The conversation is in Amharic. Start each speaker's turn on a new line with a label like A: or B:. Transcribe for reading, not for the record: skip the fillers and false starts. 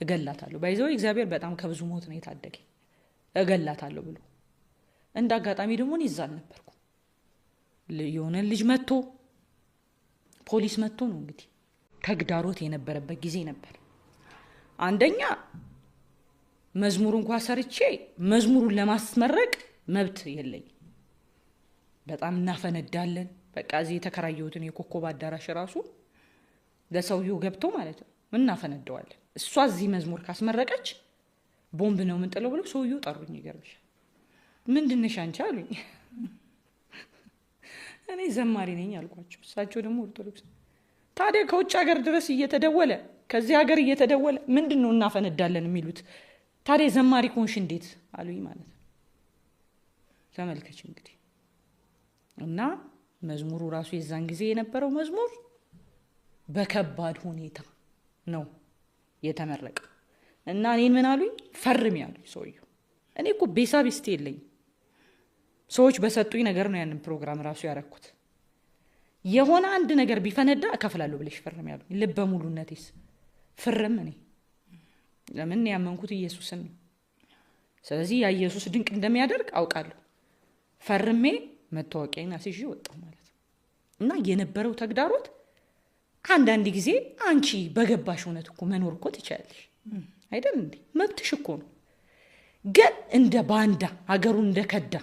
A: እገላታለሁ ባይዘው እግዚአብሔር በጣም ከብዙ ሞት ነው የታደገኝ እገላታለሁ ብሎ እንዳጋጣሚ ደግሞ ይዛል ነበርኩ የሆነ ልጅ መጥቶ ፖሊስ መጥቶ ነው እንግዲህ ተግዳሮት የነበረበት ጊዜ ነበር አንደኛ መዝሙር እንኳን ሰርቼ መዝሙሩን ለማስመረቅ መብት የለኝ በጣም እናፈነዳለን በቃ እዚህ የተከራየሁትን የኮኮብ አዳራሽ ራሱ ለሰውየው ገብቶ ማለት ነው እናፈነደዋለን እሷ እዚህ መዝሙር ካስመረቀች ቦምብ ነው ምንጥለው ብለው ሰውየው ጠሩኝ ይገርምሻል ምንድነሽ አንቺ አሉኝ እኔ ዘማሪ ነኝ አልኳቸው እሳቸው ደግሞ ኦርቶዶክስ ታዲያ ከውጭ ሀገር ድረስ እየተደወለ ከዚህ ሀገር እየተደወለ ምንድነው እናፈነዳለን የሚሉት ታዲያ ዘማሪ ኮንሽ እንዴት አሉኝ ማለት ነው ተመልከች እንግዲህ እና መዝሙሩ ራሱ የዛን ጊዜ የነበረው መዝሙር በከባድ ሁኔታ ነው የተመረቀው እና እኔን ምን አሉኝ ፈርም ያሉኝ ሰውየው እኔ እኮ ቤሳቢስት የለኝ ሰዎች በሰጡኝ ነገር ነው ያንን ፕሮግራም ራሱ ያረኩት የሆነ አንድ ነገር ቢፈነዳ እከፍላለሁ ብለሽ ፈርም ያሉኝ ልበ ሙሉነቴስ ፍርም እኔ ለምን ያመንኩት ኢየሱስን ነው ስለዚህ ያ ኢየሱስ ድንቅ እንደሚያደርግ አውቃለሁ ፈርሜ መታወቂያና ሲጂ ወጣው ማለት ነው እና የነበረው ተግዳሮት አንዳንድ ጊዜ አንቺ በገባሽ እውነት እኮ መኖር እኮ ትችያለሽ አይደል እንዴ መብትሽ እኮ ነው ግን እንደ ባንዳ ሀገሩን እንደከዳ